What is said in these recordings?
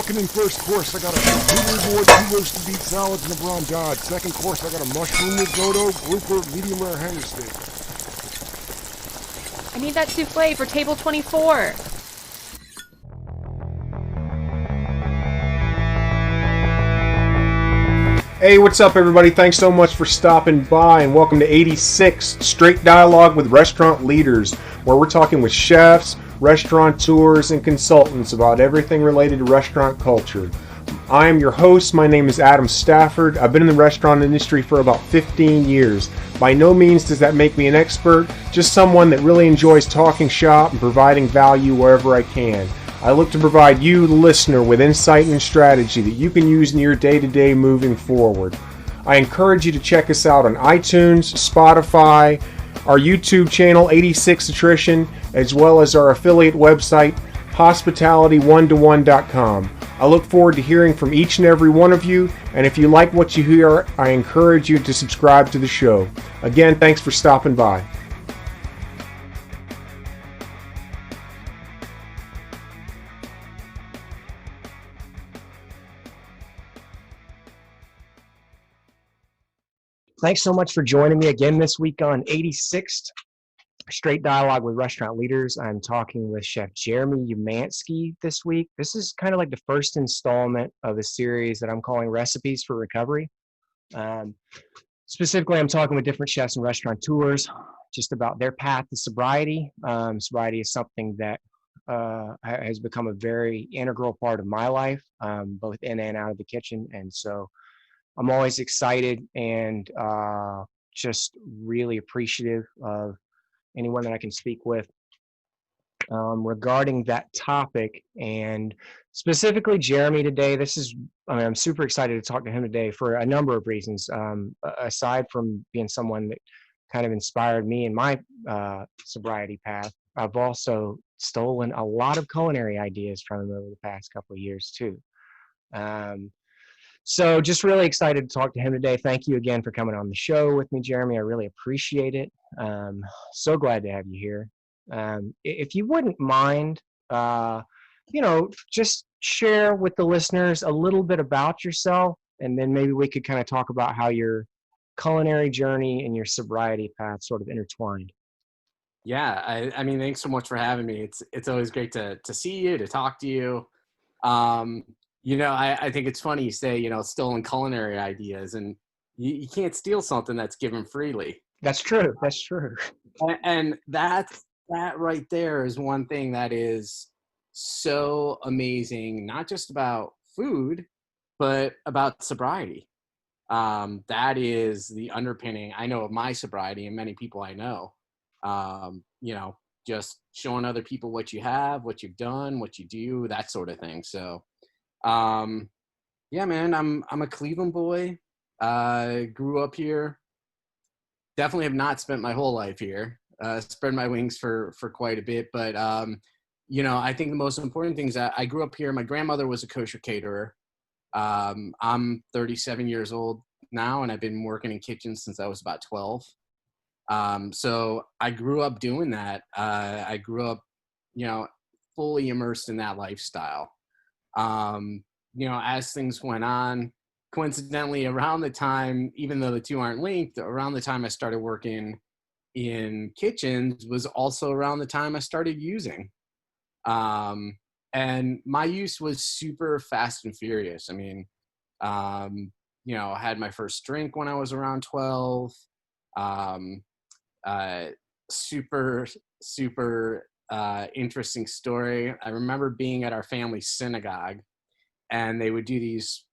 Second and first course, I got a charcuterie board, 2 roasted beef salads, and a Braun Dodge. Second course, I got a mushroom risotto, grouper, medium rare hanger steak. I need that souffle for table 24. Hey, what's up, everybody? Thanks so much for stopping by, and welcome to 86 Straight Dialogue with Restaurant Leaders, where we're talking with chefs, restaurateurs, and consultants about everything related to restaurant culture. I am your host. My name is Adam Stafford. I've been in the restaurant industry for about 15 years. By no means does that make me an expert, just someone that really enjoys talking shop and providing value wherever I can. I look to provide you, the listener, with insight and strategy that you can use in your day-to-day moving forward. I encourage you to check us out on iTunes, Spotify, our YouTube channel, 86 Attrition, as well as our affiliate website, hospitality1to1.com. I look forward to hearing from each and every one of you, and if you like what you hear, I encourage you to subscribe to the show. Again, thanks for stopping by. Thanks so much for joining me again this week on 86th Straight Dialogue with Restaurant Leaders. I'm talking with Chef Jeremy Umansky this week. This is kind of like the first installment of a series that I'm calling Recipes for Recovery. Specifically, I'm talking with different chefs and restaurateurs just about their path to sobriety. Sobriety is something that has become a very integral part of my life, both in and out of the kitchen. And so I'm always excited and just really appreciative of anyone that I can speak with regarding that topic. And specifically Jeremy today, I'm super excited to talk to him today for a number of reasons. Aside from being someone that kind of inspired me in my sobriety path, I've also stolen a lot of culinary ideas from him over the past couple of years too. So just really excited to talk to him today. Thank you again for coming on the show with me, Jeremy. I really appreciate it. So glad to have you here. If you wouldn't mind, just share with the listeners a little bit about yourself, and then maybe we could kind of talk about how your culinary journey and your sobriety path sort of intertwined. Yeah, I mean, thanks so much for having me. It's always great to see you, to talk to you. I think it's funny you say, stolen culinary ideas, and you can't steal something that's given freely. That's true. That's true. And that right there is one thing that is so amazing, not just about food, but about sobriety. That is the underpinning, I know, of my sobriety and many people I know. Just showing other people what you have, what you've done, what you do, that sort of thing. So, yeah, man, I'm a Cleveland boy. Grew up here. Definitely have not spent my whole life here. Spread my wings for quite a bit. But, I think the most important thing is that I grew up here. My grandmother was a kosher caterer. I'm 37 years old now, and I've been working in kitchens since I was about 12. So I grew up doing that. I grew up, fully immersed in that lifestyle. As things went on, coincidentally, around the time, even though the two aren't linked, around the time I started working in kitchens was also around the time I started using. And my use was super fast and furious. I mean, I had my first drink when I was around 12. Super interesting story. I remember being at our family synagogue, and they would do these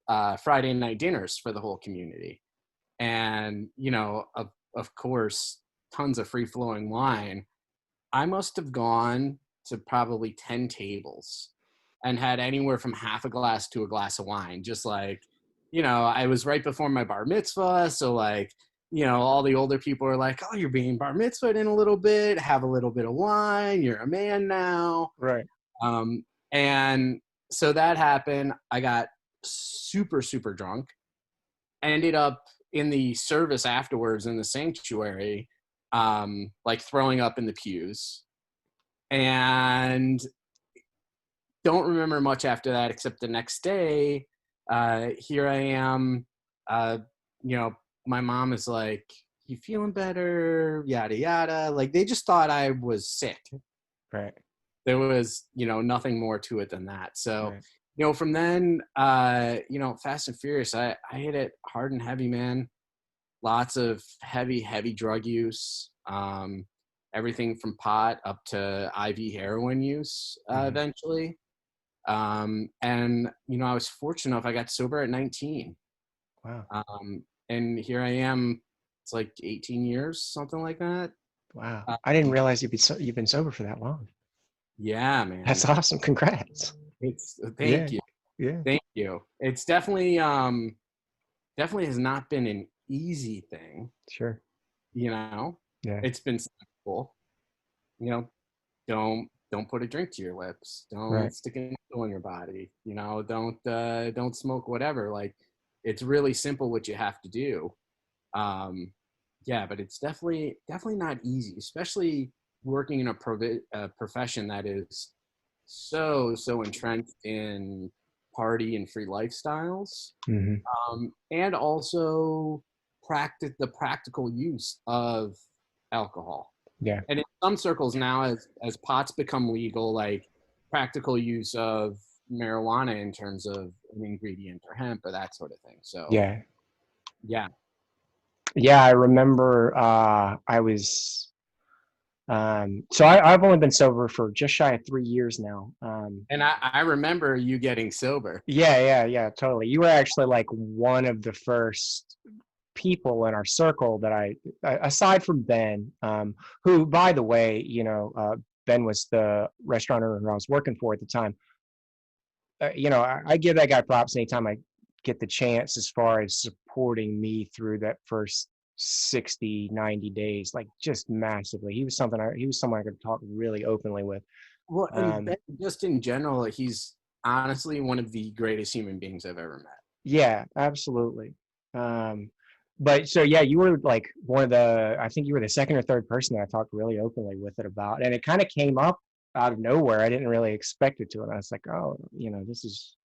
Friday night dinners for the whole community. And, of course, tons of free-flowing wine. I must have gone to probably 10 tables and had anywhere from half a glass to a glass of wine. Just like, I was right before my bar mitzvah. So like, all the older people are like, oh, you're being bar mitzvahed in a little bit, have a little bit of wine. You're a man now. Right. And so that happened. I got super, super drunk. Ended up in the service afterwards in the sanctuary, throwing up in the pews. And don't remember much after that, except the next day, here I am, you know, my mom is like, you feeling better? Yada, yada. Like, they just thought I was sick. Right. There was, you know, nothing more to it than that. So, Right. you know, from then, you know, Fast and Furious, I hit it hard and heavy, man. Lots of heavy drug use. Everything from pot up to IV heroin use, eventually. And, you know, I was fortunate enough, I got sober at 19. Wow. And here I am, it's like 18 years, something like that. Wow. I didn't realize you've been sober for that long. Yeah, man. That's awesome. Congrats. It's Yeah. thank you. Yeah. Thank you. It's definitely definitely has not been an easy thing, Sure. you know. Yeah. It's been simple. You know, don't put a drink to your lips. Don't Right. stick a needle in your body. You know, don't smoke whatever. Like, it's really simple what you have to do. Yeah, but it's definitely not easy, especially working in a profession that is so entrenched in party and free lifestyles, Mm-hmm. and also the practical use of alcohol. Yeah. And in some circles now, as pot's become legal, like, practical use of marijuana in terms of an ingredient or hemp or that sort of thing. So Yeah. yeah. Yeah. I remember I was so I've only been sober for just shy of 3 years now. And I remember you getting sober. Yeah, totally. You were actually like one of the first people in our circle that aside from Ben, who, by the way, you know, Ben was the restaurant owner who I was working for at the time. You know, I give that guy props anytime I get the chance, as far as supporting me through that first 60, 90 days, like, just massively. He was someone I could talk really openly with. Well, and Um, Ben, just in general, he's honestly one of the greatest human beings I've ever met. Yeah, absolutely. But so yeah, you were like I think you were the second or third person that I talked really openly with it about, and it kind of came up out of nowhere. I didn't really expect it to, and I was like, oh, you know, this is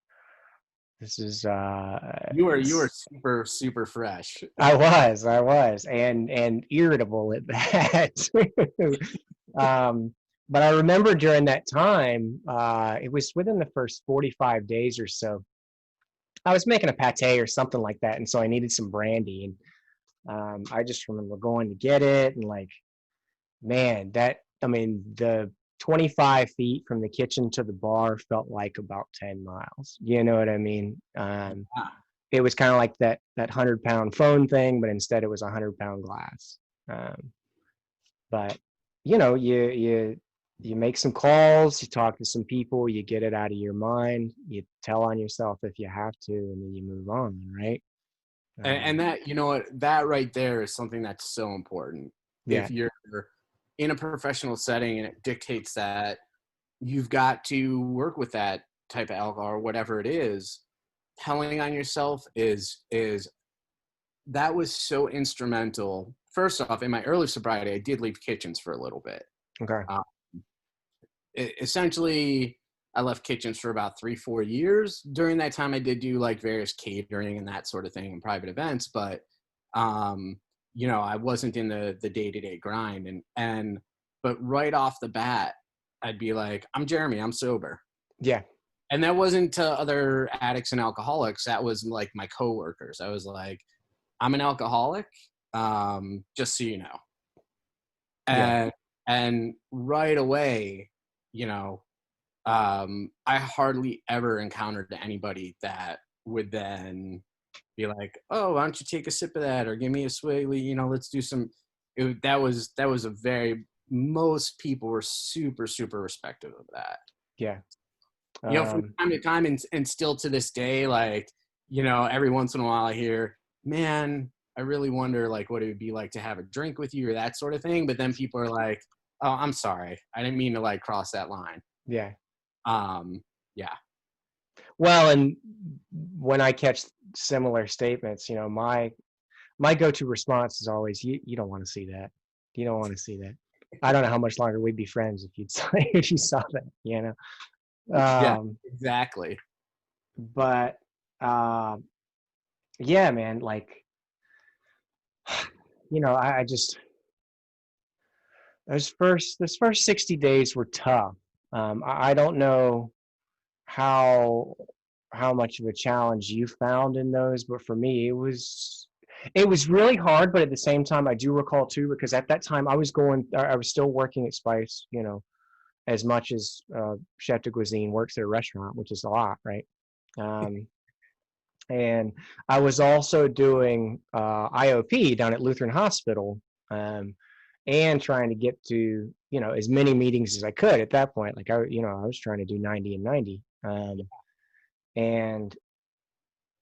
You were super fresh. I was, and irritable at that. But I remember during that time, it was within the first 45 days or so, I was making a pate or something like that, and so I needed some brandy, and I just remember going to get it, and like, man, the 25 feet from the kitchen to the bar felt like about 10 miles. You know what I mean? It was kind of like that 100-pound phone thing, but instead it was a 100-pound glass. But you know, you make some calls, you talk to some people, you get it out of your mind, you tell on yourself if you have to, and then you move on, right? And that, you know what, that right there is something that's so important. Yeah. If you're in a professional setting and it dictates that you've got to work with that type of alcohol or whatever it is, telling on yourself is that was so instrumental. First off, in my early sobriety, I did leave kitchens for a little bit. Okay. Essentially, I left kitchens for about 3-4 years. During that time, I did do like various catering and that sort of thing and private events, but you know, I wasn't in the day-to-day grind. But right off the bat, I'd be like, I'm Jeremy, I'm sober. Yeah. And that wasn't to other addicts and alcoholics. That was like my coworkers. I was like, I'm an alcoholic, just so you know. And right away, you know, I hardly ever encountered anybody that would then be like, oh, why don't you take a sip of that, or give me a swig, you know, let's do some. That was most people were super respectful of that. Yeah. You know, from time to time, and still to this day, like, you know, every once in a while I hear, man, I really wonder like what it would be like to have a drink with you or that sort of thing. But then people are like, oh, I'm sorry, I didn't mean to like cross that line. Yeah. Yeah. Well, and when I catch similar statements, you know, my go-to response is always, you don't want to see that. You don't want to see that. I don't know how much longer we'd be friends if you saw that, you know. Yeah, Um, exactly. but yeah, man, like, I just those first 60 days were tough. I don't know how much of a challenge you found in those, but for me, it was really hard. But at the same time, I do recall too, because at that time I was still working at Spice, as much as Chef de Cuisine works at a restaurant, which is a lot, right? Um, and I was also doing IOP down at Lutheran Hospital, um, and trying to get to as many meetings as I could at that point. Like I was trying to do 90 and 90, and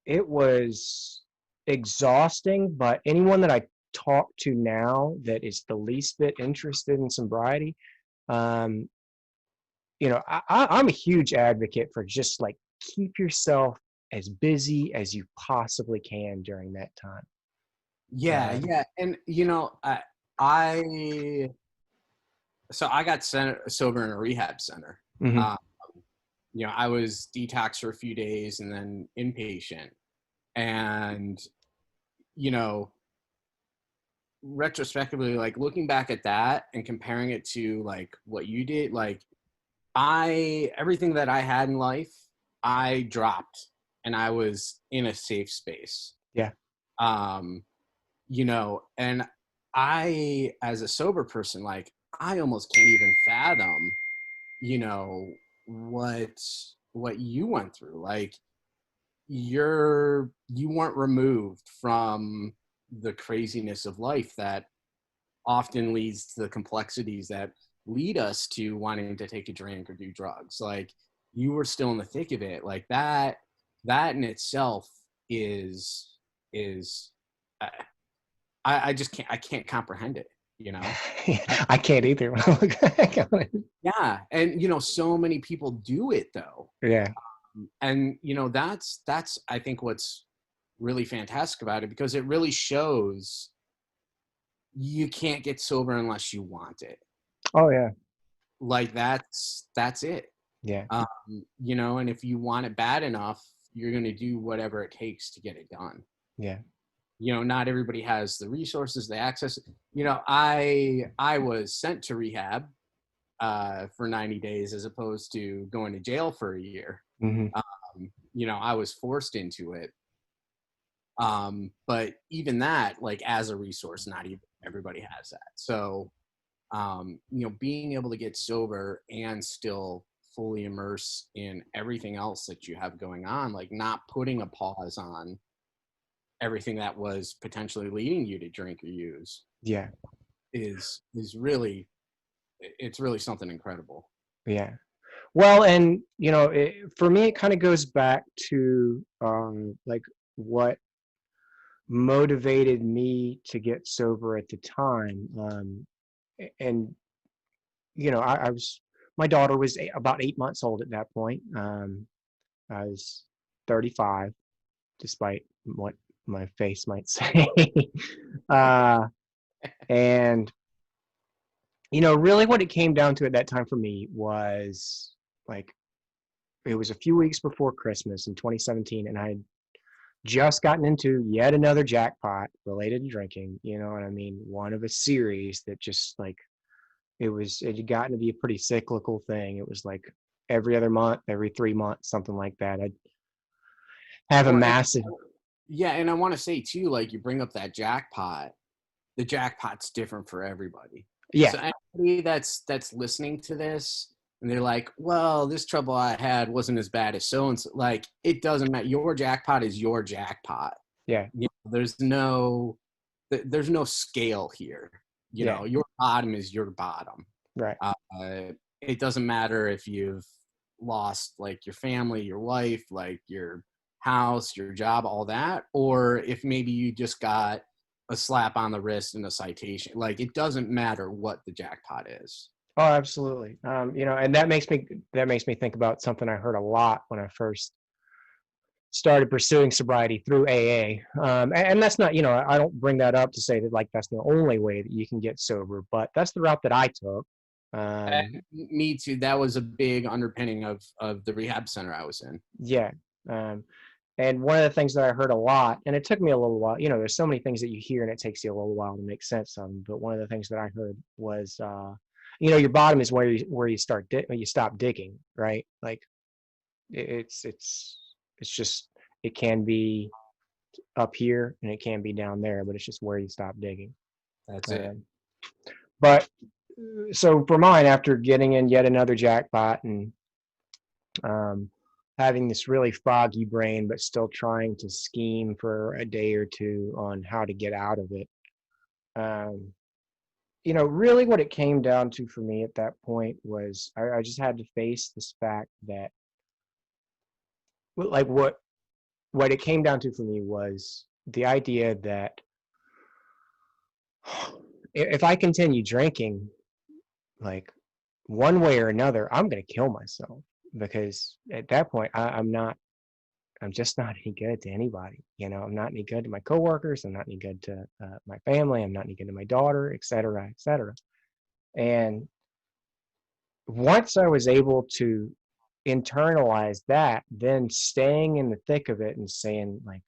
it was exhausting. But anyone that I talk to now that is the least bit interested in sobriety, um, I'm a huge advocate for just like keep yourself as busy as you possibly can during that time. Yeah, Um, yeah. And I so I got sober in a rehab center. mhm. Uh, I was detox for a few days and then inpatient. And, you know, retrospectively, like looking back at that and comparing it to like what you did, like everything that I had in life, I dropped and I was in a safe space. Yeah. Um, and I, as a sober person, like I almost can't even fathom, you know, what you went through. Like you weren't removed from the craziness of life that often leads to the complexities that lead us to wanting to take a drink or do drugs. Like you were still in the thick of it. Like that in itself is I, I just can't comprehend it, you know? I can't either. When I look back on it. Yeah. And, so many people do it though. Yeah. And, that's, I think what's really fantastic about it, because it really shows you can't get sober unless you want it. Oh yeah. Like that's it. Yeah. And if you want it bad enough, you're going to do whatever it takes to get it done. Yeah. Not everybody has the resources, the access. I was sent to rehab for 90 days as opposed to going to jail for a year. Hmm. I was forced into it. But even that, like as a resource, not even everybody has that. So, being able to get sober and still fully immerse in everything else that you have going on, like not putting a pause on everything that was potentially leading you to drink or use, Yeah. is really, it's really something incredible. Yeah. Well, and for me, it kind of goes back to like what motivated me to get sober at the time. And I was my daughter was about 8 months old at that point. I was 35, despite what my face might say. uh, and really what it came down to at that time for me was like it was a few weeks before Christmas in 2017, and I had just gotten into yet another jackpot related to drinking. You know what I mean? One of a series that just like it had gotten to be a pretty cyclical thing. It was like every other month, every 3 months, something like that. I'd have a Well, massive. yeah, and I want to say too, like you bring up that jackpot. The jackpot's different for everybody. Yeah. So anybody that's listening to this and they're like, well, this trouble I had wasn't as bad as so and so, like it doesn't matter. Your jackpot is your jackpot. Yeah. There's no scale here. Yeah. Your bottom is your bottom. Right. It doesn't matter if you've lost like your family, your wife, like your house, your job, all that, or if maybe you just got a slap on the wrist and a citation. Like it doesn't matter what the jackpot is. Oh, absolutely. And that makes me think about something I heard a lot when I first started pursuing sobriety through AA. And that's not, I don't bring that up to say that like that's the only way that you can get sober, but that's the route that I took. me too. That was a big underpinning of the rehab center I was in. Yeah. And one of the things that I heard a lot, and it took me a little while, there's so many things that you hear and it takes you a little while to make sense of them. But one of the things that I heard was, your bottom is where you you stop digging, right? Like it's just, it can be up here and it can be down there, but it's just where you stop digging. That's it. But so for mine, after getting in yet another jackpot and having this really foggy brain, but still trying to scheme for a day or two on how to get out of it. Really what it came down to for me at that point was I just had to face this fact that, like, what it came down to for me was the idea that if I continue drinking, like, one way or another, I'm going to kill myself, because at that point I'm just not any good to anybody. I'm not any good to my coworkers. I'm not any good to my family. I'm not any good to my daughter, et cetera, et cetera. And once I was able to internalize that, then staying in the thick of it and saying, like,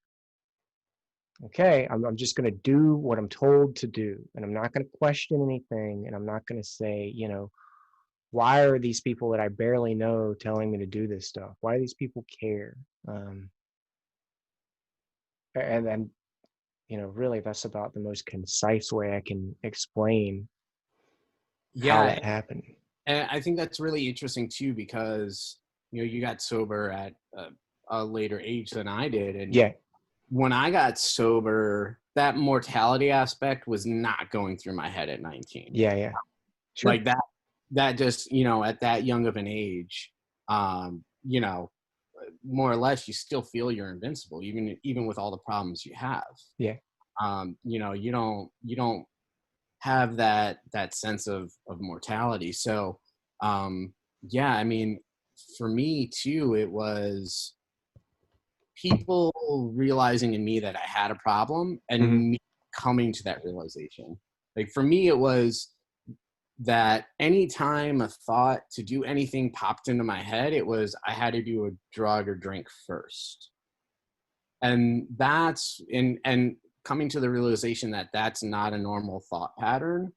okay, I'm just going to do what I'm told to do, and I'm not going to question anything, and I'm not going to say, why are these people that I barely know telling me to do this stuff? Why do these people care? And then, really, that's about the most concise way I can explain how that happened. And I think that's really interesting too, because you got sober at a later age than I did, and when I got sober, that mortality aspect was not going through my head at 19. Yeah. Sure. Like that just, at that young of an age, more or less, you still feel you're invincible, even with all the problems you have. Yeah. You don't have that sense of mortality. So, I mean, for me too, it was people realizing in me that I had a problem and me coming to that realization. Like, for me, it was that anytime a thought to do anything popped into my head, it was I had to do a drug or drink first. And and coming to the realization that that's not a normal thought pattern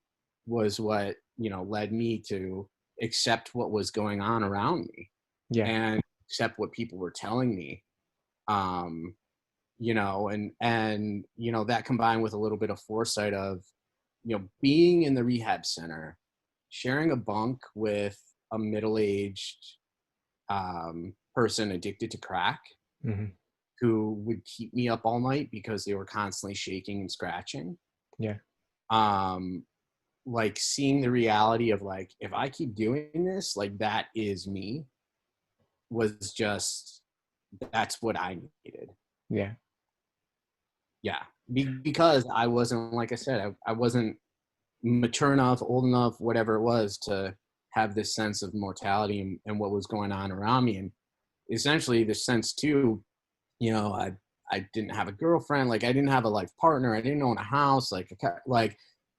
was what, led me to accept what was going on around me. And accept what people were telling me. And that combined with a little bit of foresight of, being in the rehab center, sharing a bunk with a middle-aged person addicted to crack, who would keep me up all night because they were constantly shaking and scratching. Like, seeing the reality of, like, if I keep doing this, like, that is me, was just, that's what I needed. Because I wasn't, like I said, I wasn't mature enough, old enough, whatever it was, to have this sense of mortality and what was going on around me. And essentially the sense too, I didn't have a girlfriend, like, I didn't have a life partner, I didn't own a house, like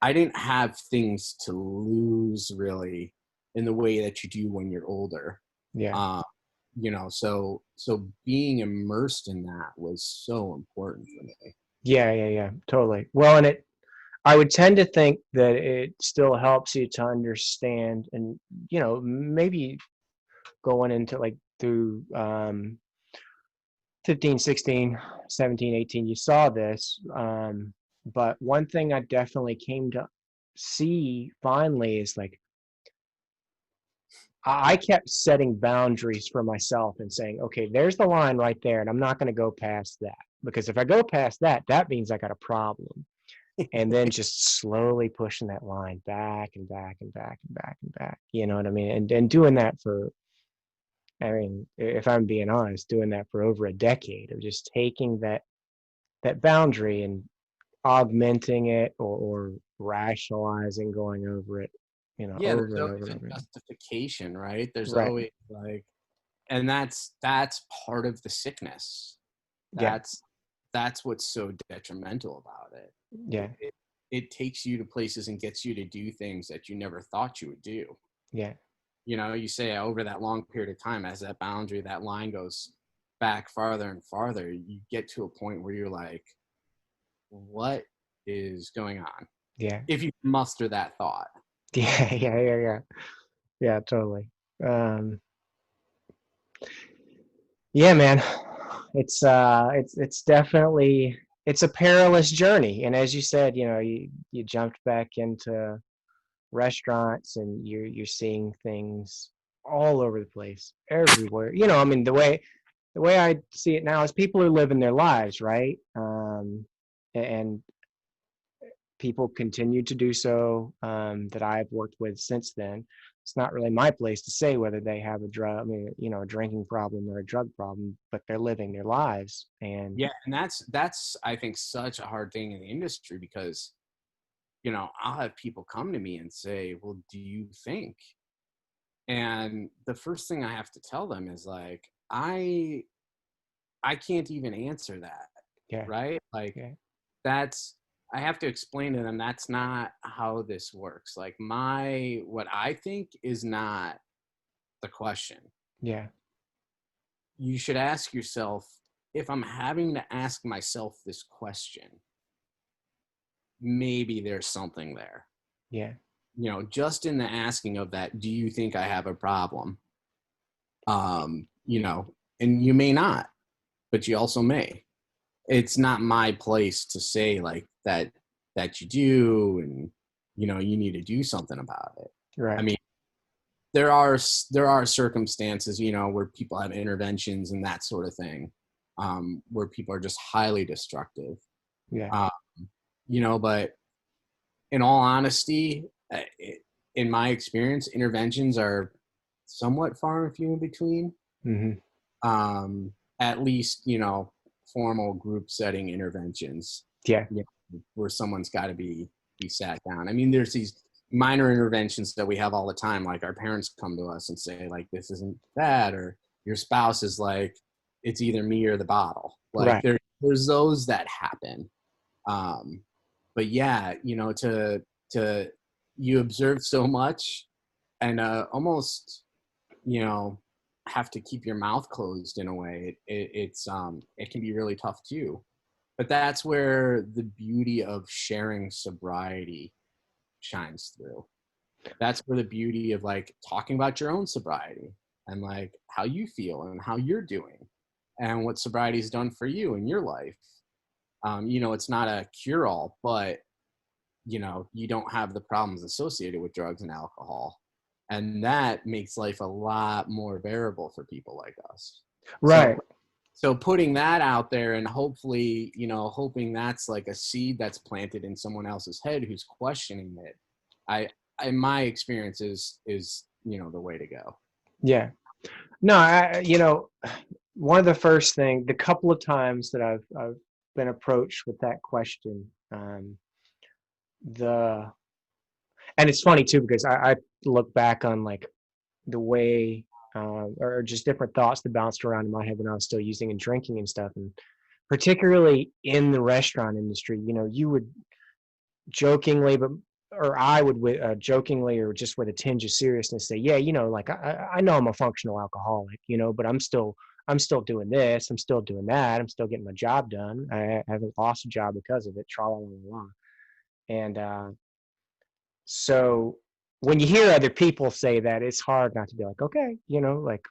I didn't have things to lose, really, in the way that you do when you're older. So being immersed in that was so important for me. Yeah, totally. Well, and I would tend to think that it still helps you to understand, and maybe going into, like, through 15, 16, 17, 18, you saw this. But one thing I definitely came to see finally is, like, I kept setting boundaries for myself and saying, okay, there's the line right there, and I'm not going to go past that, because if I go past that, that means I got a problem. And then just slowly pushing that line back and back and back and back and back. You know what I mean? And doing that for, I mean, if I'm being honest, doing that for over a decade of just taking that boundary and augmenting it or rationalizing going over it, over there's and always over and a over. justification, right? There's Right. always, like, and that's part of the sickness. That's what's so detrimental about it. It takes you to places and gets you to do things that you never thought you would do. you know, you say over that long period of time, as that boundary, that line goes back farther and farther, you get to a point where you're like, what is going on? Yeah. If you muster that thought. Yeah, totally. Yeah, man. It's definitely, it's a perilous journey. And as you said, you know, you jumped back into restaurants and you're seeing things all over the place, everywhere. You know, I mean, the way I see it now is people are living their lives, right? And people continue to do so, that I've worked with since then. It's not really my place to say whether they have a drug, I mean, you know, a drinking problem or a drug problem, but they're living their lives. And Yeah, and that's I think such a hard thing in the industry, because, you know, I'll have people come to me and say, well, do you think? And the first thing I have to tell them is like, I can't even answer that, yeah, right? Like, yeah, that's, I have to explain to them that's not how this works. Like, what I think is not the question. yeah, You should ask yourself, if I'm having to ask myself this question, maybe there's something there. yeah, You know, just in the asking of that, do you think I have a problem? You know, and you may not, but you also may. It's not my place to say like that you do, and, you know, you need to do something about it. I right, mean, there are circumstances, you know, where people have interventions and that sort of thing, where people are just highly destructive. yeah, Um, you know, but in all honesty, in my experience, interventions are somewhat far and few in between. mm-hmm, At least, you know, formal group setting interventions, yeah, you know, where someone's got to be sat down. I mean, there's these minor interventions that we have all the time. Like, our parents come to us and say, like, this isn't bad, or your spouse is like, it's either me or the bottle. Like, right, there's those that happen. Um, but yeah, you know, to you observe so much, and almost, you know, have to keep your mouth closed in a way. It can be really tough too. But that's where the beauty of sharing sobriety shines through. That's where the beauty of like talking about your own sobriety and like how you feel and how you're doing and what sobriety's done for you in your life. You know, it's not a cure-all, but, you know, you don't have the problems associated with drugs and alcohol. And that makes life a lot more bearable for people like us. right. So putting that out there, and hopefully, you know, hoping that's like a seed that's planted in someone else's head who's questioning it. In my experience is, you know, the way to go. Yeah. No, you know, one of the first thing, the couple of times that I've been approached with that question, the and it's funny too because I look back on like the way, or just different thoughts that bounced around in my head when I was still using and drinking and stuff, and particularly in the restaurant industry, you know, you would jokingly, but or I would jokingly or just with a tinge of seriousness say, yeah, you know, like I know I'm a functional alcoholic, you know, but I'm still doing this, I'm still doing that, I'm still getting my job done. I haven't lost a job because of it. Tra la la la. And so when you hear other people say that, it's hard not to be like, okay, you know, like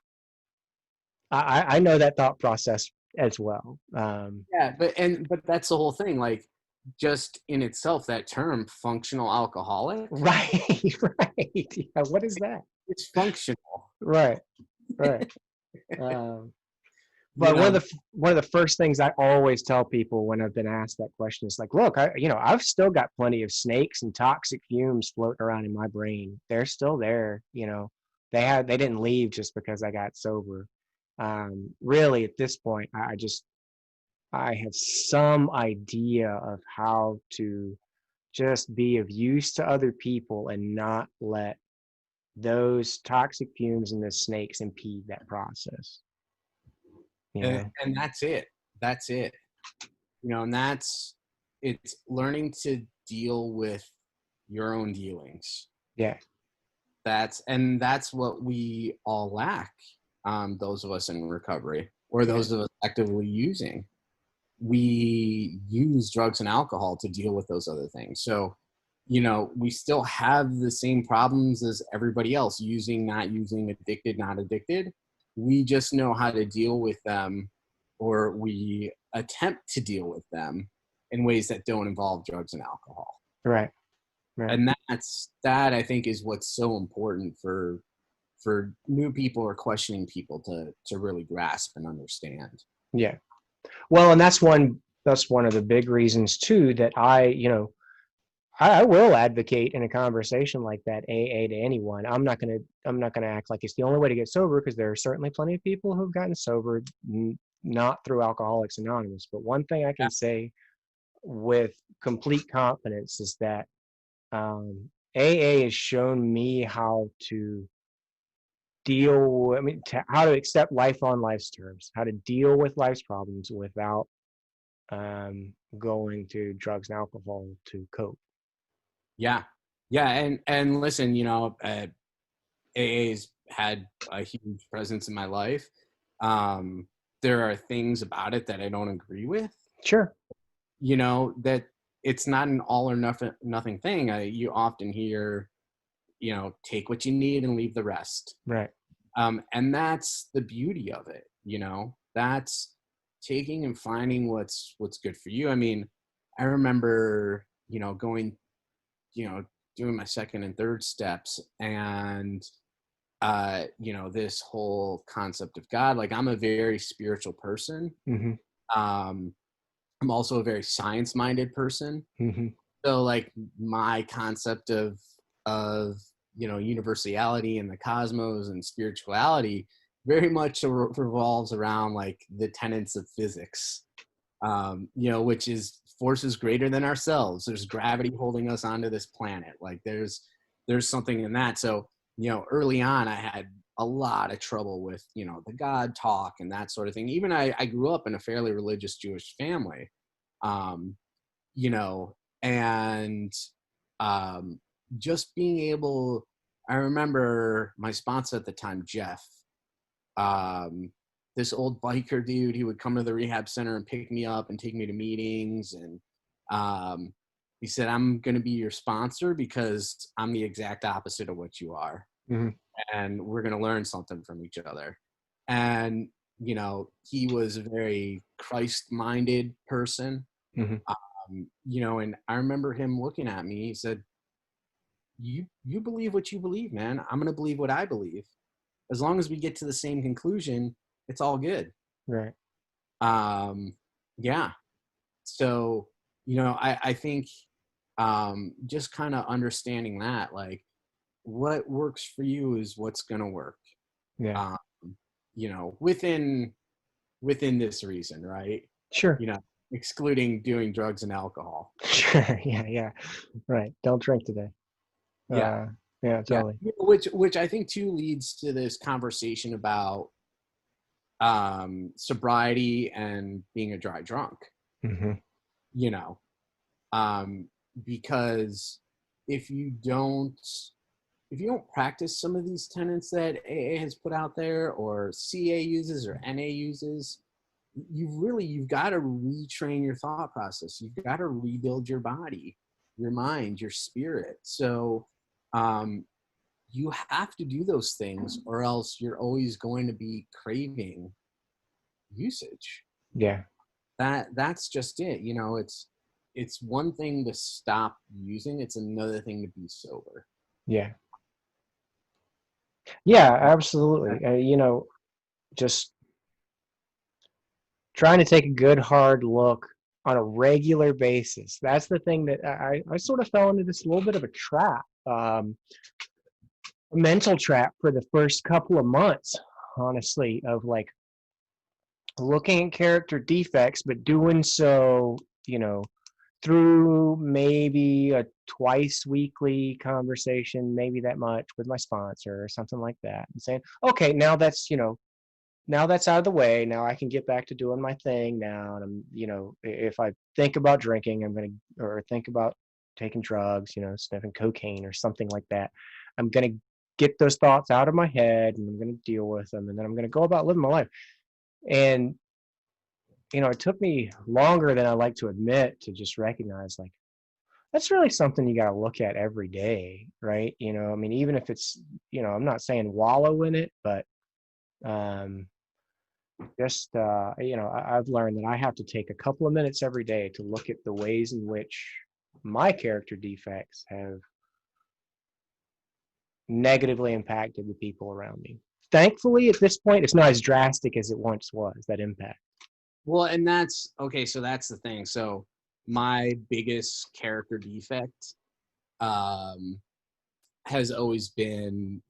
I know that thought process as well. Yeah, but that's the whole thing. Like, just in itself, that term functional alcoholic, Right, right. Yeah, what is that? it's functional. Right, right. Um, You but know, one of the first things I always tell people when I've been asked that question is like, look, you know, I've still got plenty of snakes and toxic fumes floating around in my brain. They're still there, you know. They didn't leave just because I got sober. Really, at this point, I have some idea of how to just be of use to other people and not let those toxic fumes and the snakes impede that process. You know? and that's it. That's it. You know, and it's learning to deal with your own dealings. Yeah. That's what we all lack. Those of us in recovery, or those of us actively using, we use drugs and alcohol to deal with those other things. So, we still have the same problems as everybody else, using, not using, addicted, not addicted. We just know how to deal with them, or we attempt to deal with them in ways that don't involve drugs and alcohol. Right. Right. And that I think is what's so important for new people or questioning people to really grasp and understand. Yeah. Well, and that's one of the big reasons too that I will advocate in a conversation like that AA to anyone. I'm not gonna act like it's the only way to get sober, because there are certainly plenty of people who've gotten sober not through Alcoholics Anonymous. But one thing I can say with complete confidence is that AA has shown me how to how to accept life on life's terms, how to deal with life's problems without going to drugs and alcohol to cope. Yeah. And listen, AA's had a huge presence in my life. There are things about it that I don't agree with. Sure. That it's not an all or nothing thing. You often hear, take what you need and leave the rest. Right. And that's the beauty of it. That's taking and finding what's good for you. I mean, I remember, going, doing my second and third steps, and this whole concept of God. Like, I'm a very spiritual person. Mm-hmm. I'm also a very science-minded person. Mm-hmm. So, like, my concept of universality and the cosmos and spirituality very much revolves around like the tenets of physics, which is forces greater than ourselves. There's gravity holding us onto this planet. Like, there's something in that. So, early on, I had a lot of trouble with, the God talk and that sort of thing. Even I grew up in a fairly religious Jewish family, and just being able, I remember my sponsor at the time, Jeff, this old biker dude. He would come to the rehab center and pick me up and take me to meetings. And he said, I'm going to be your sponsor because I'm the exact opposite of what you are. Mm-hmm. And we're going to learn something from each other. And, he was a very Christ-minded person. Mm-hmm. And I remember him looking at me. He said, you believe what you believe, man. I'm going to believe what I believe. As long as we get to the same conclusion, it's all good. Right. Yeah. So, I think just kind of understanding that, like, what works for you is what's going to work. Yeah. Within this reason, right? Sure. Excluding doing drugs and alcohol. Sure. Yeah. Right. Don't drink today. Yeah. Yeah, totally. Yeah. Which I think too leads to this conversation about sobriety and being a dry drunk. Mm-hmm. Because if you don't practice some of these tenets that AA has put out there, or CA uses, or NA uses, you've got to retrain your thought process. You've got to rebuild your body, your mind, your spirit. So you have to do those things, or else you're always going to be craving usage. Yeah. That's just it. It's one thing to stop using. It's another thing to be sober. Yeah. Yeah, absolutely. Just trying to take a good hard look on a regular basis. That's the thing that I sort of fell into this little bit of a trap, a mental trap for the first couple of months, honestly, of like looking at character defects, but doing so, through maybe a twice weekly conversation, maybe that much, with my sponsor or something like that, and saying, okay, now that's out of the way. Now I can get back to doing my thing now. And I'm, if I think about drinking, or think about taking drugs, sniffing cocaine or something like that, I'm going to get those thoughts out of my head, and I'm going to deal with them, and then I'm going to go about living my life. And it took me longer than I like to admit to just recognize, like, that's really something you got to look at every day, right? I mean, even if it's, I'm not saying wallow in it, but just I've learned that I have to take a couple of minutes every day to look at the ways in which my character defects have negatively impacted the people around me. Thankfully, at this point, it's not as drastic as it once was, that impact. Well, and that's okay. So that's the thing. So my biggest character defect has always been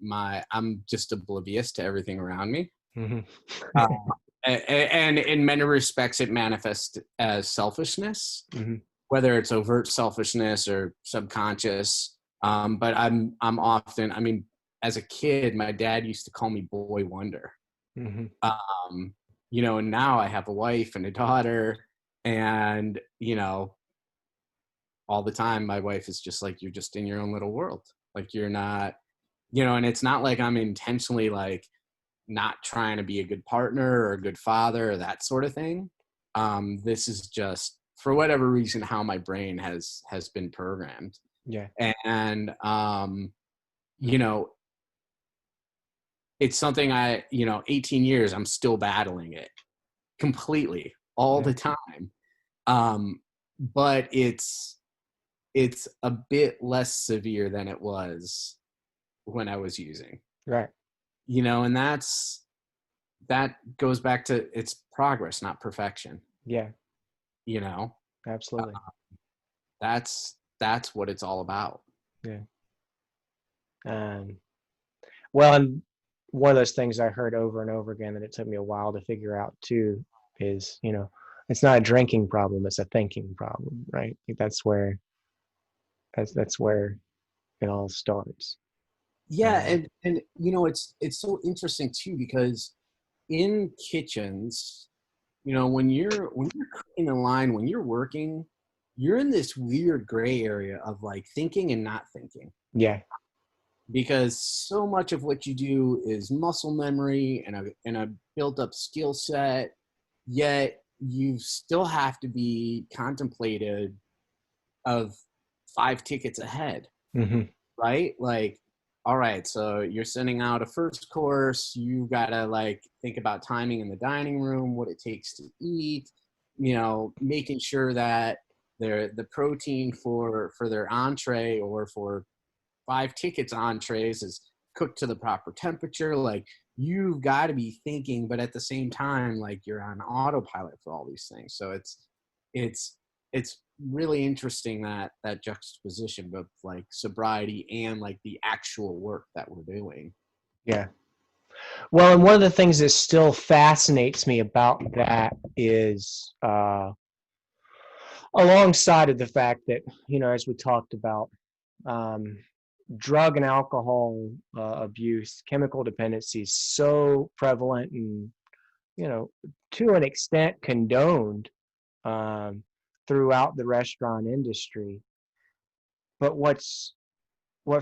I'm just oblivious to everything around me. Mm-hmm. And in many respects, it manifests as selfishness, Mm-hmm. whether it's overt selfishness or subconscious. But I'm often, I mean, as a kid, my dad used to call me Boy Wonder. Mm-hmm. And now I have a wife and a daughter, and, all the time my wife is just like, you're just in your own little world. Like, you're not, and it's not like I'm intentionally like not trying to be a good partner or a good father or that sort of thing. This is just, for whatever reason, how my brain has been programmed. Yeah. And, it's something 18 years, I'm still battling it completely all the time. But it's a bit less severe than it was when I was using. Right. And that goes back to, it's progress, not perfection. Yeah. Absolutely. That's what it's all about. Yeah. Well, and one of those things I heard over and over again that it took me a while to figure out too is, it's not a drinking problem, it's a thinking problem, right? I think that's where it all starts. Yeah, and it's so interesting too, because in kitchens, when you're cooking a line, when you're working, you're in this weird gray area of like thinking and not thinking. Yeah. Because so much of what you do is muscle memory and a built up skill set, yet you still have to be contemplated of 5 tickets ahead. Mm-hmm. Right? Like, all right, so you're sending out a first course, you gotta like think about timing in the dining room, what it takes to eat, making sure that the protein for their entree or for 5 tickets entrees is cooked to the proper temperature. Like, you've got to be thinking, but at the same time, like, you're on autopilot for all these things. So it's really interesting that juxtaposition of like sobriety and like the actual work that we're doing. Yeah. Well, and one of the things that still fascinates me about that is alongside of the fact that, as we talked about, drug and alcohol abuse, chemical dependency is so prevalent and, to an extent condoned throughout the restaurant industry. But what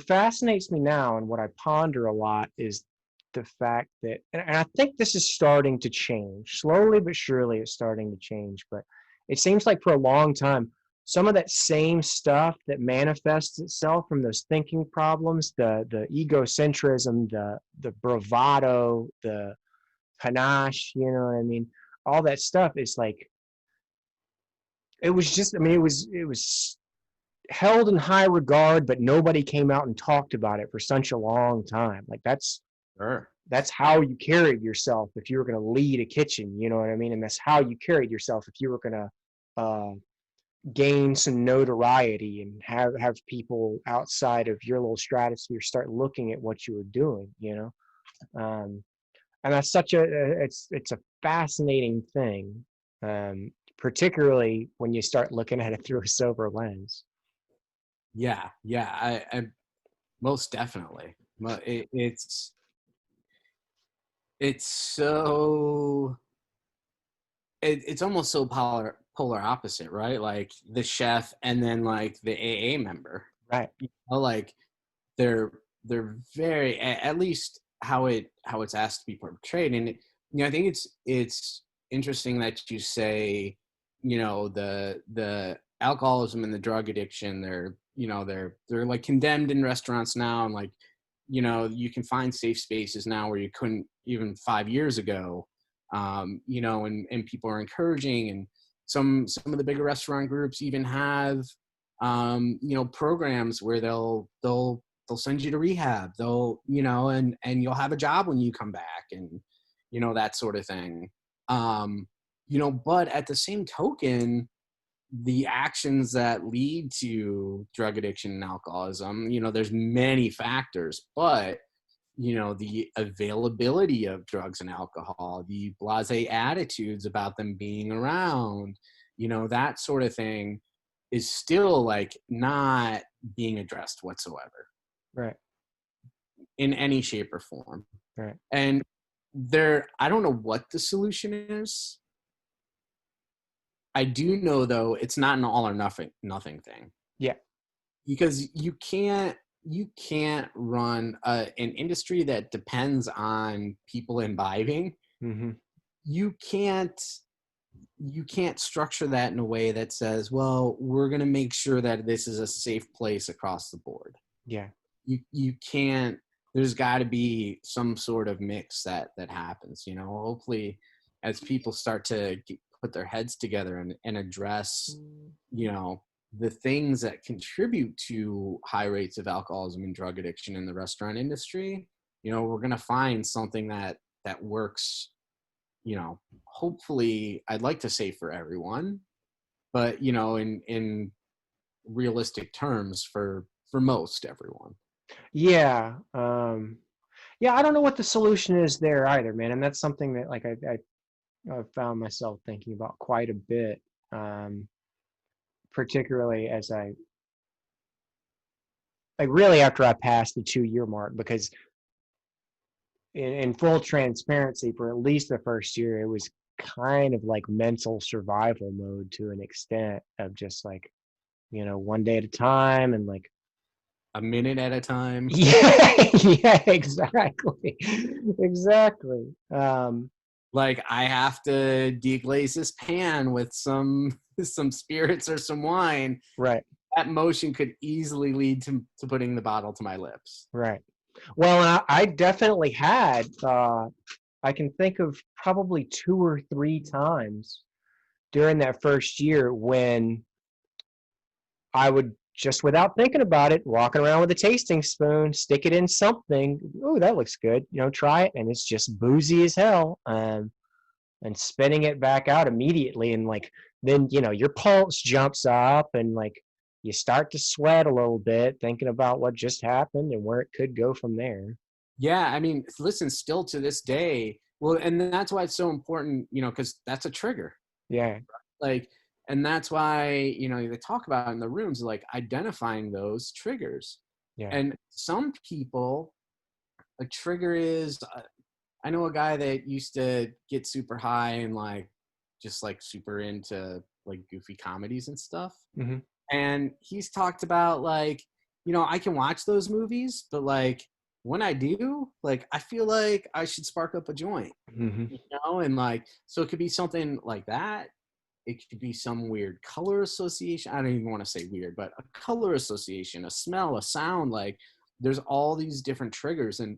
fascinates me now and what I ponder a lot is the fact that, and I think this is starting to change, slowly but surely it's starting to change, but it seems like for a long time, some of that same stuff that manifests itself from those thinking problems, the egocentrism, the bravado, the panache, you know what I mean? All that stuff is like, it was held in high regard, but nobody came out and talked about it for such a long time. Like, that's how you carried yourself if you were going to lead a kitchen, you know what I mean? And that's how you carried yourself if you were going to gain some notoriety and have people outside of your little stratosphere start looking at what you were doing, and that's such it's a fascinating thing, particularly when you start looking at it through a sober lens. Yeah, I most definitely. It's so it's almost so polar opposite, right? Like the chef and then like the AA member, Right. like they're they're very, at least how it's asked to be portrayed. And I think it's interesting that you say, the alcoholism and the drug addiction, they're like condemned in restaurants now, and like, you can find safe spaces now where you couldn't even 5 years ago. And people are encouraging, and some of the bigger restaurant groups even have programs where they'll send you to rehab. And you'll have a job when you come back, and that sort of thing. But at the same token, the actions that lead to drug addiction and alcoholism, there's many factors, but the availability of drugs and alcohol, the blasé attitudes about them being around, that sort of thing is still like not being addressed whatsoever. Right. In any shape or form. Right. And I don't know what the solution is. I do know though, it's not an all or nothing thing. Yeah. Because you can't run an industry that depends on people imbibing. Mm-hmm. You can't structure that in a way that says, well, we're going to make sure that this is a safe place across the board. Yeah. You can't. There's got to be some sort of mix that happens. Hopefully, as people start to put their heads together and address, the things that contribute to high rates of alcoholism and drug addiction in the restaurant industry, we're going to find something that works, hopefully, I'd like to say for everyone, but, in realistic terms for most everyone. Yeah. Yeah, I don't know what the solution is there either, man. And that's something that like I've found myself thinking about quite a bit. Particularly as I like really after I passed the 2-year mark, because in full transparency, for at least the first year, it was kind of like mental survival mode to an extent of just like, one day at a time and like a minute at a time. Yeah, exactly. Exactly. Like I have to deglaze this pan with some spirits or some wine. Right. That motion could easily lead to putting the bottle to my lips. Right. Well, and I definitely had, I can think of probably 2 or 3 times during that first year when I would just without thinking about it, walking around with a tasting spoon, stick it in something. Oh, that looks good. Try it. And it's just boozy as hell. And spitting it back out immediately. And like, then, your pulse jumps up and like you start to sweat a little bit thinking about what just happened and where it could go from there. Yeah. I mean, listen, still to this day, well, and that's why it's so important, because that's a trigger. Yeah. Like, and that's why, they talk about in the rooms, like identifying those triggers. Yeah. And some people, a trigger is, I know a guy that used to get super high and like, just like super into like goofy comedies and stuff. Mm-hmm. And he's talked about like, I can watch those movies, but like when I do, like, I feel like I should spark up a joint, Mm-hmm. and like, so it could be something like that. It could be some weird color association. I don't even want to say weird, but a color association, a smell, a sound. Like there's all these different triggers. And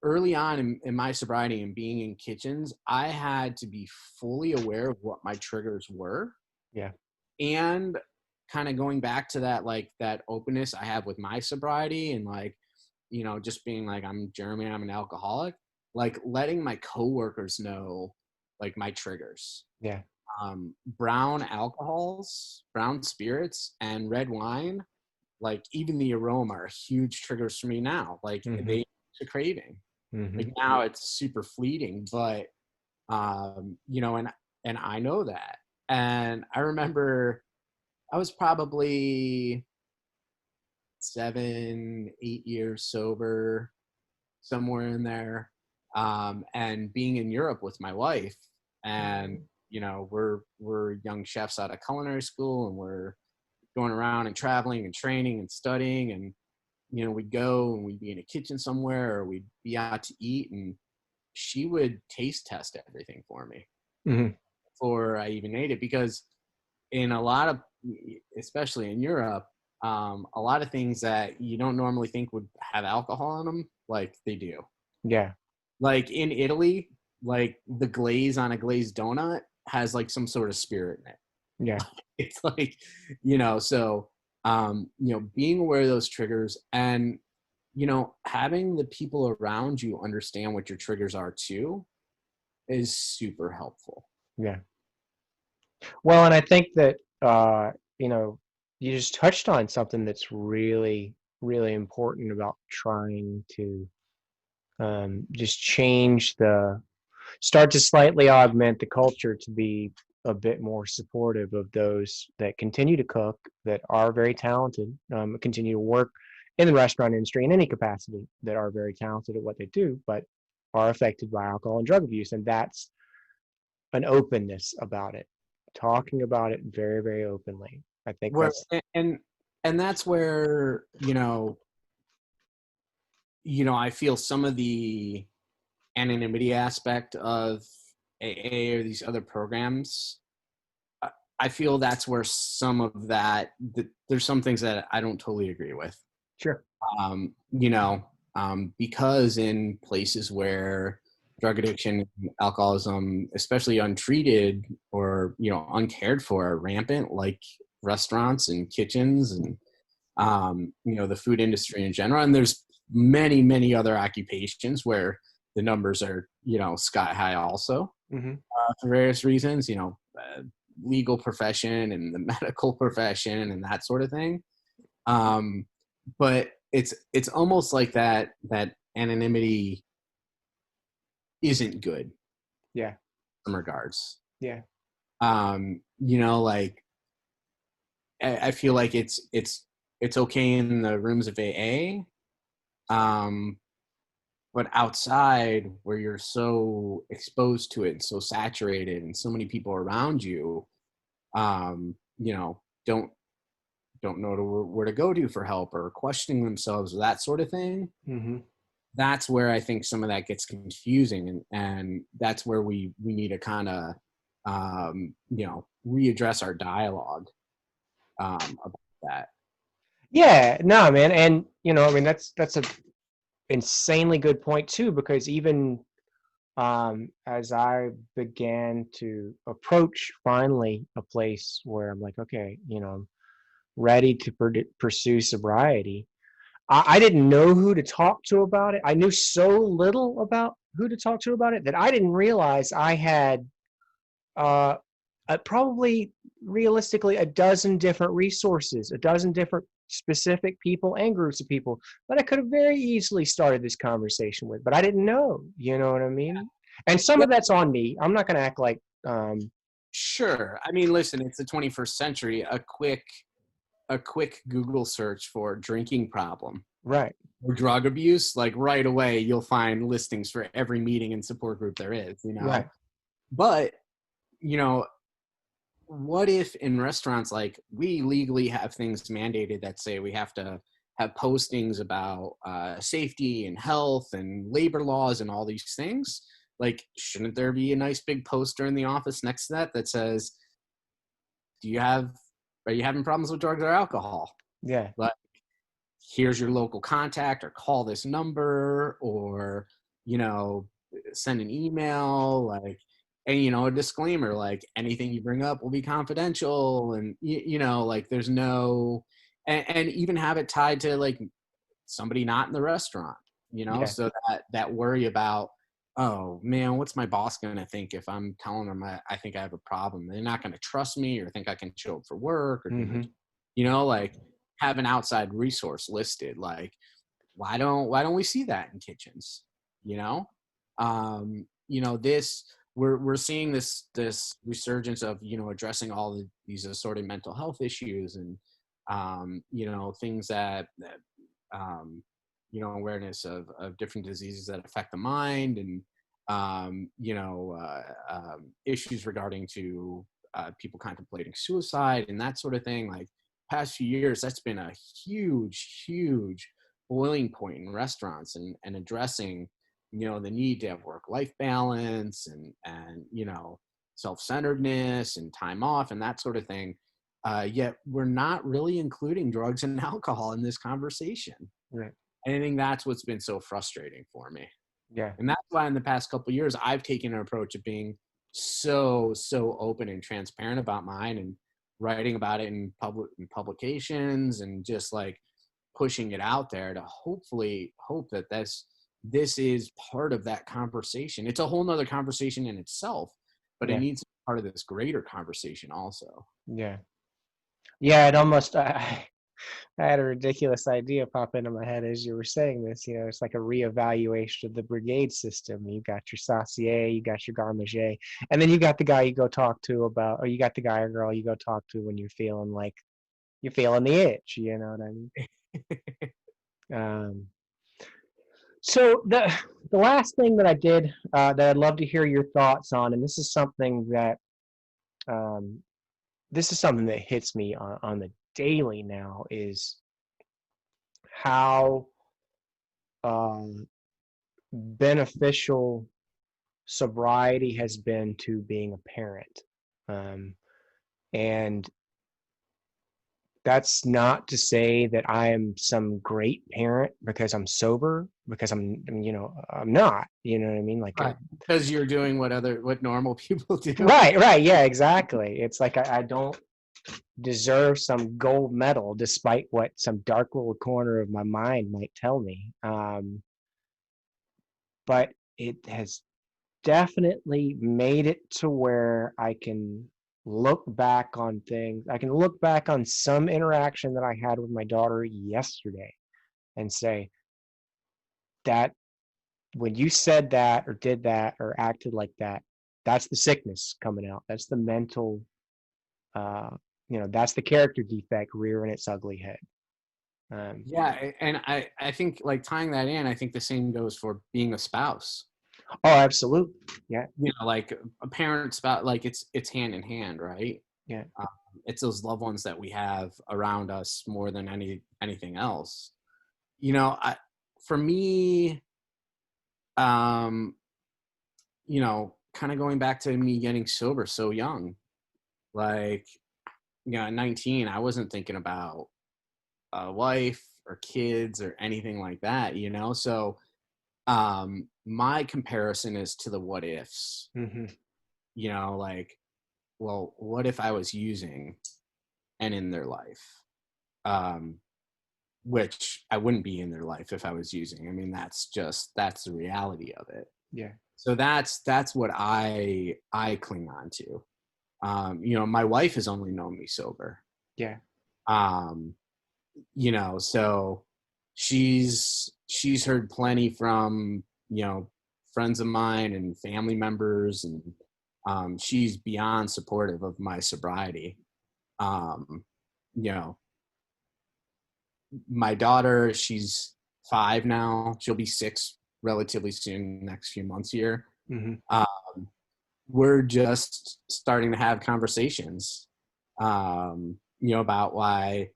early on in my sobriety and being in kitchens, I had to be fully aware of what my triggers were. Yeah. And kind of going back to that, like that openness I have with my sobriety and like, just being like, I'm Jeremy, I'm an alcoholic, like letting my coworkers know like my triggers. Yeah. Brown alcohols, brown spirits, and red wine, like even the aroma are huge triggers for me now. Like Mm-hmm. they a craving. Mm-hmm. Like now it's super fleeting, but and I know that. And I remember I was probably 7-8 years sober, somewhere in there, and being in Europe with my wife, and we're young chefs out of culinary school, and we're going around and traveling and training and studying, and we'd go and we'd be in a kitchen somewhere, or we'd be out to eat, and she would taste test everything for me Mhm. before I even ate it, because in a lot of, especially in Europe, a lot of things that you don't normally think would have alcohol in them, like they do. Yeah. Like in Italy, like the glaze on a glazed donut has like some sort of spirit in it. Yeah. It's like, so, being aware of those triggers, and, having the people around you understand what your triggers are too is super helpful. Yeah. Well, and I think that you know, you just touched on something that's really, really important about trying to just start to slightly augment the culture to be a bit more supportive of those that continue to cook, that are very talented, continue to work in the restaurant industry in any capacity, that are very talented at what they do, but are affected by alcohol and drug abuse. And that's an openness about it, talking about it very, very openly. I think Where that's and that's where, I feel some of the anonymity aspect of AA or these other programs, I feel that's where some of there's some things that I don't totally agree with. sure. Because in places where drug addiction, alcoholism, especially untreated or, uncared for, are rampant, like restaurants and kitchens and, the food industry in general. And there's many, many other occupations where the numbers are, sky high also, Hmm. for various reasons, legal profession and the medical profession and that sort of thing. But it's almost like that anonymity isn't good in Yeah. some regards. Yeah. Like I feel like it's okay in the rooms of AA, but outside where you're so exposed to it and so saturated and so many people around you, don't know where to go to for help, or questioning themselves, or that sort of thing. Hmm. That's where I think some of that gets confusing, and that's where we need to kind of readdress our dialogue about that. Yeah. No, man. And I mean, that's a insanely good point too, because even as I began to approach finally a place where I'm like, okay, I'm ready to pursue sobriety, I didn't know who to talk to about it. I knew so little about who to talk to about it that I didn't realize I had uh, probably realistically a dozen different resources, a dozen different specific people and groups of people that I could have very easily started this conversation with, but I didn't know. You know what I mean? And some Well, of that's on me. I'm not going to act like, sure. I mean, listen, it's the 21st century. A quick Google search for drinking problem right, or drug abuse, like right away, you'll find listings for every meeting and support group there is. right, But you know, what if in restaurants, like, we legally have things mandated that say we have to have postings about safety and health and labor laws and all these things? Like, shouldn't there be a nice big poster in the office next to that says, are you having problems with drugs or alcohol? yeah, Like, here's your local contact, or call this number, or, you know, send an email, like, and, a disclaimer, like, anything you bring up will be confidential. And, like, there's no, and even have it tied to, like, somebody not in the restaurant, yeah, so that worry about, oh man, what's my boss going to think if I'm telling them I think I have a problem? They're not going to trust me, or think I can show up for work, or hmm, like, have an outside resource listed. Like, why don't we see that in kitchens? You know, this, we're seeing this resurgence of, addressing all these assorted mental health issues, and things that awareness of different diseases that affect the mind, and issues regarding to people contemplating suicide and that sort of thing. Like, past few years, that's been a huge boiling point in restaurants, and addressing, the need to have work-life balance, and self-centeredness and time off and that sort of thing. Yet we're not really including drugs and alcohol in this conversation. Right. And I think that's what's been so frustrating for me. Yeah. And that's why in the past couple of years, I've taken an approach of being so open and transparent about mine, and writing about it in publications, and just like pushing it out there to hopefully hope that this is part of that conversation. It's a whole nother conversation in itself, but it Yeah. needs to be part of this greater conversation also. Yeah. Yeah. It almost, I had a ridiculous idea pop into my head as you were saying this. It's like a reevaluation of the brigade system. You got your Saucier, you got your Garmager, and then you got the guy you go talk to about, or you got the guy or girl you go talk to when you're feeling like you're feeling the itch. You know what I mean? So the last thing that I did that I'd love to hear your thoughts on, and this is something that hits me on the daily now, is how beneficial sobriety has been to being a parent. And that's not to say that I am some great parent because I'm sober, because I'm not, you know what I mean? Like, Right. Because you're doing what normal people do. right. Yeah, exactly. It's like, I don't deserve some gold medal despite what some dark little corner of my mind might tell me. But it has definitely made it to where I can look back on things. I can look back on some interaction that I had with my daughter yesterday and say that when you said that or did that or acted like that, that's the sickness coming out. That's the mental, that's the character defect rearing its ugly head. Yeah, and I think, like, tying that in, I think the same goes for being a spouse. Oh, absolutely. Yeah. Like a parent, spouse, like it's hand in hand, right? Yeah. It's those loved ones that we have around us more than anything else. For me, kind of going back to me getting sober so young, like, at 19, I wasn't thinking about a wife or kids or anything like that, so my comparison is to the what ifs. Mm-hmm. Like, well, what if I was using and in their life? Which I wouldn't be in their life if I was using. I mean, that's the reality of it. Yeah. So that's what I cling on to. My wife has only known me sober. Yeah. So she's heard plenty from, friends of mine and family members, and she's beyond supportive of my sobriety. My daughter, she's 5 now. She'll be 6 relatively soon, next few months here. Mm-hmm. We're just starting to have conversations, about why,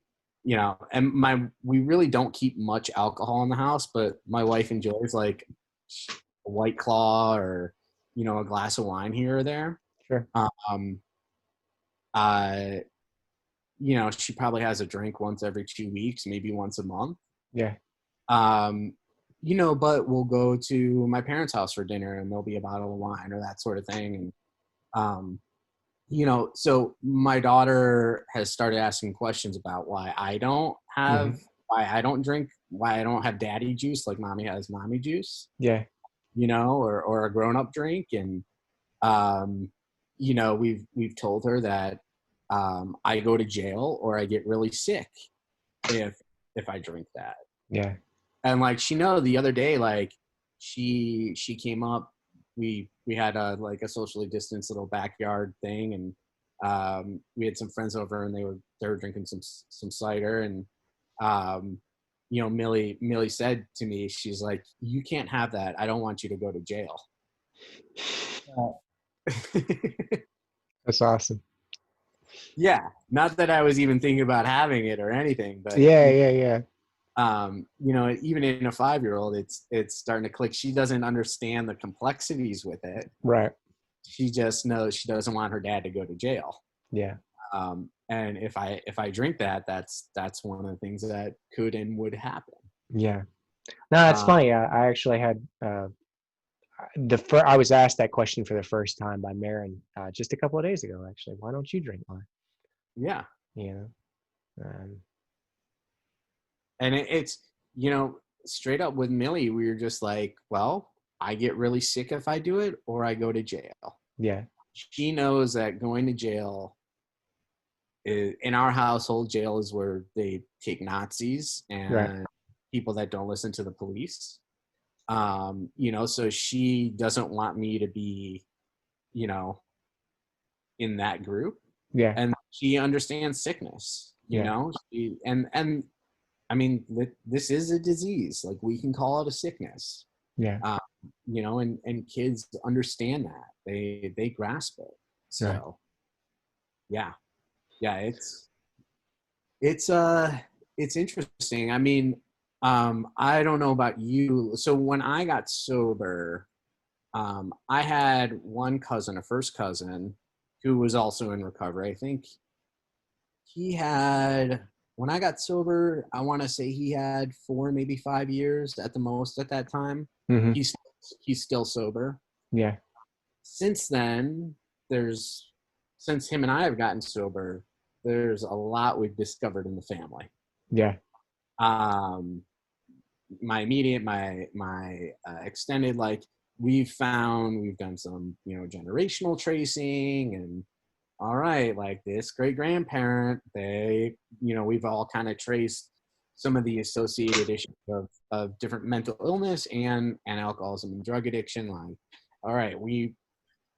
and we really don't keep much alcohol in the house, but my wife enjoys like a White Claw or, a glass of wine here or there. Sure. She probably has a drink once every 2 weeks, maybe once a month. Yeah. But we'll go to my parents' house for dinner and there'll be a bottle of wine or that sort of thing. And, so my daughter has started asking questions about why I don't have, why I don't drink, why I don't have daddy juice like mommy has mommy juice. Yeah. Or a grown-up drink. And, we've told her that I go to jail or I get really sick if I drink that. Yeah. And like, the other day, like she came up, we had a socially distanced little backyard thing, and we had some friends over and they were drinking some cider, and Millie said to me, she's like, "You can't have that. I don't want you to go to jail." That's awesome. Yeah, not that I was even thinking about having it or anything, but yeah. you know, even in a 5-year-old, it's starting to click. She doesn't understand the complexities with it. Right. She just knows she doesn't want her dad to go to jail. Yeah. And if I drink that, that's one of the things that could and would happen. Yeah. No, that's funny. I actually had I was asked that question for the first time by Marin just a couple of days ago. Actually, why don't you drink wine? Yeah. You know. And it's, you know, straight up with Millie, we were just like, well, I get really sick if I do it, or I go to jail. Yeah. She knows that going to jail in our household, jail is where they take Nazis and Right. people that don't listen to the police. You know, so she doesn't want me to be, you know, in that group. Yeah. And she understands sickness, you Yeah. know, and I mean, this is a disease. Like, we can call it a sickness. Yeah. You know, and kids understand that. They grasp it. So, Right. yeah, it's interesting. I mean, I don't know about you. So when I got sober, I had one cousin, a first cousin, who was also in recovery. I think he had, when I got sober, I want to say he had 4, maybe 5 years at the most at that time. Mm-hmm. He's still sober. Yeah. Since then, since him and I have gotten sober, there's a lot we've discovered in the family. Yeah. My immediate, my extended, like, we've done some, you know, generational tracing, and all right, like, this great grandparent, they, you know, we've all kind of traced some of the associated issues of different mental illness and alcoholism and drug addiction. Like, all right,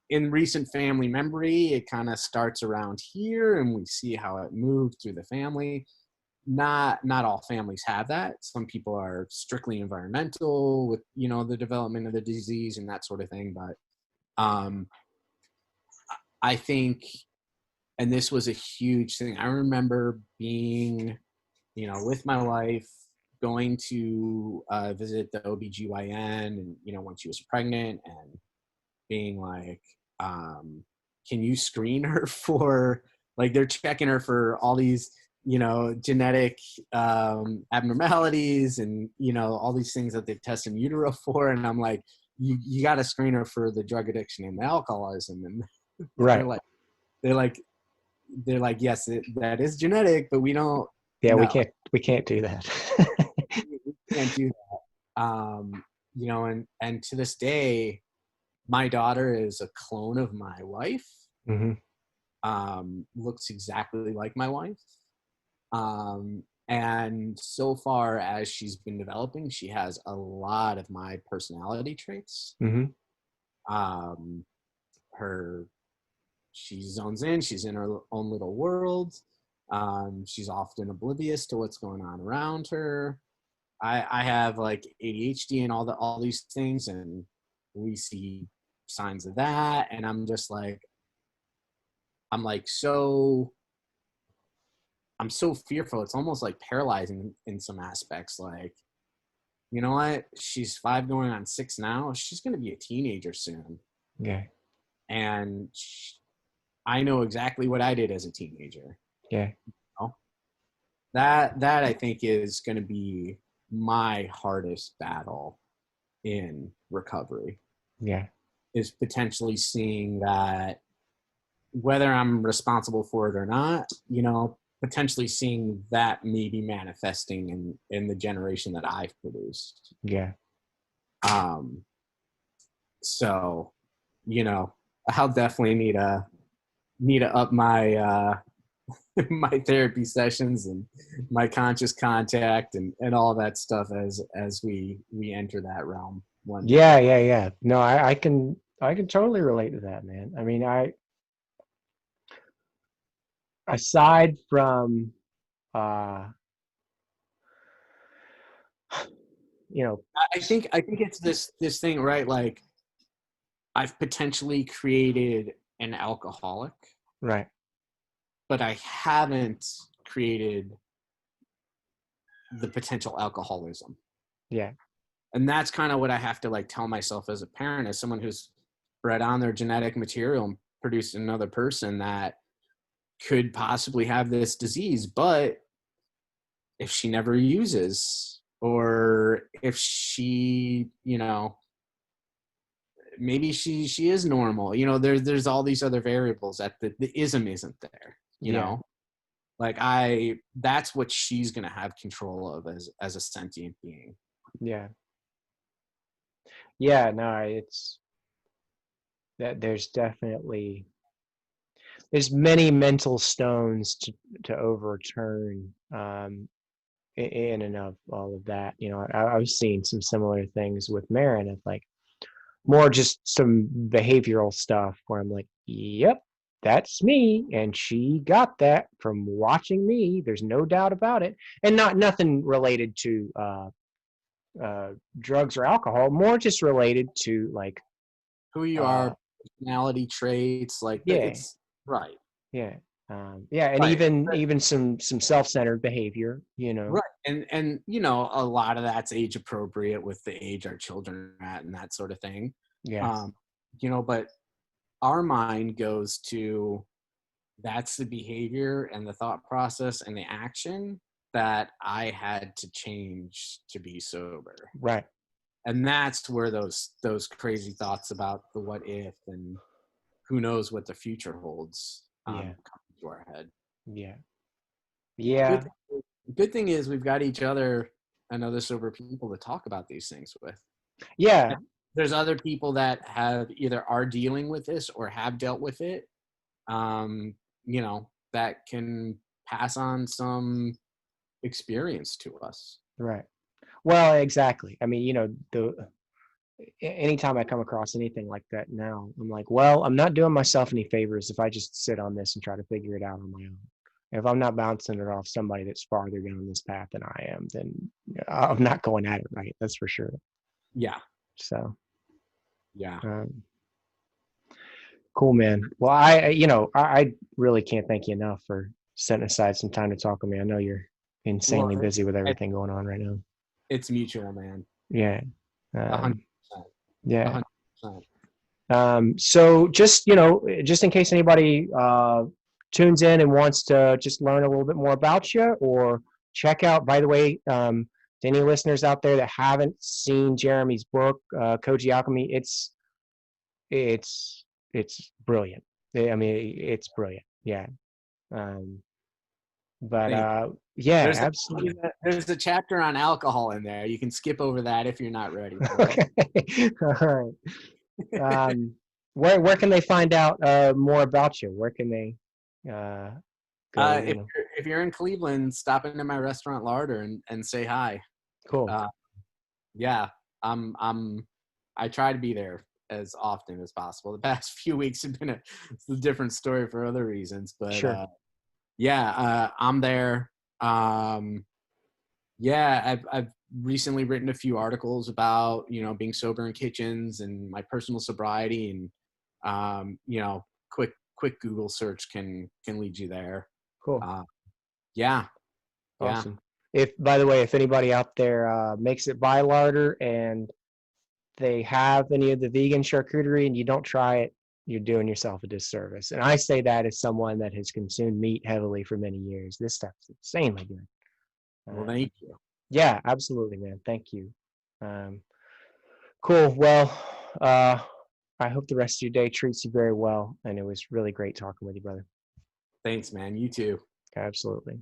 in recent family memory, it kind of starts around here, and we see how it moved through the family. Not all families have that. Some people are strictly environmental with, you know, the development of the disease and that sort of thing. But I think, and this was a huge thing, I remember being, you know, with my wife, going to visit the OBGYN, and, you know, when she was pregnant, and being like, can you screen her for, like, they're checking her for all these, you know, genetic abnormalities, and, you know, all these things that they test in utero for. And I'm like, you got to screen her for the drug addiction and the alcoholism. And Right. they're like, yes, that is genetic, but we don't. Yeah. No, We can't do that. we can't do that. You know, and to this day, my daughter is a clone of my wife. Mm-hmm. Looks exactly like my wife. And so far as she's been developing, she has a lot of my personality traits. Mm-hmm. She zones in, she's in her own little world. She's often oblivious to what's going on around her. I have, like, ADHD and all these things, and we see signs of that, and I'm so fearful. It's almost like paralyzing in some aspects. Like, you know what? She's 5 going on 6 now. She's going to be a teenager soon. Yeah. And I know exactly what I did as a teenager. Yeah. You know? That I think is going to be my hardest battle in recovery. Yeah. Is potentially seeing that, whether I'm responsible for it or not, you know, potentially seeing that maybe manifesting in the generation that I've produced. Yeah. So, you know, I'll definitely need to up my my therapy sessions and my conscious contact and all that stuff as we enter that realm one day. Yeah. No, I can totally relate to that, man. I mean, aside from you know, I think it's this thing, right? Like, I've potentially created an alcoholic, right. but I haven't created the potential alcoholism. Yeah. And that's kind of what I have to like tell myself as a parent, as someone who's bred on their genetic material and produced another person that could possibly have this disease. But if she never uses, or if she, maybe she is normal, there's all these other variables that the ism isn't there, Yeah. like that's what she's going to have control of as a sentient being. Yeah. Yeah. No, it's that there's many mental stones to overturn in and of all of that. I've seen some similar things with Marin of like more just some behavioral stuff where I'm like, yep, that's me, and she got that from watching me. There's no doubt about it, and nothing related to drugs or alcohol. More just related to like Who you are, personality traits, like yeah, it's right. yeah. Yeah, and Right. even some self-centered behavior, Right. And a lot of that's age appropriate with the age our children are at and that sort of thing. Yes. But our mind goes to, that's the behavior and the thought process and the action that I had to change to be sober. Right. And that's where those crazy thoughts about the what if and who knows what the future holds come to our head. Yeah. Yeah. Good thing is we've got each other and other sober people to talk about these things with. Yeah. There's other people that have either are dealing with this or have dealt with it, that can pass on some experience to us. Right. Well, exactly. I mean, anytime I come across anything like that now, I'm like, well, I'm not doing myself any favors if I just sit on this and try to figure it out on my own. If I'm not bouncing it off somebody that's farther down this path than I am, then I'm not going at it right. That's for sure. Yeah. So. Yeah. Cool, man. Well, I really can't thank you enough for setting aside some time to talk with me. I know you're insanely busy with everything going on right now. It's mutual, man. Yeah. 100%. Yeah. 100%. So just in case anybody tunes in and wants to just learn a little bit more about you or check out, by the way, to any listeners out there that haven't seen Jeremy's book, Koji Alchemy, it's brilliant. I mean, it's brilliant. Yeah. Yeah, absolutely. There's a chapter on alcohol in there. You can skip over that if you're not ready. Okay. All right. Where can they find out more about you? Where can they go? If you're in Cleveland, stop into my restaurant larder and say hi. Cool. Yeah, I try to be there as often as possible. The past few weeks have been a different story for other reasons, but sure. I'm there. I've recently written a few articles about being sober in kitchens and my personal sobriety, and quick Google search can lead you there. Cool. Awesome. By the way, if anybody out there makes it by larder and they have any of the vegan charcuterie and you don't try it, you're doing yourself a disservice. And I say that as someone that has consumed meat heavily for many years. This stuff's insanely good. Well, thank you. Yeah, absolutely, man. Thank you. Cool. Well, I hope the rest of your day treats you very well. And it was really great talking with you, brother. Thanks, man. You too. Absolutely.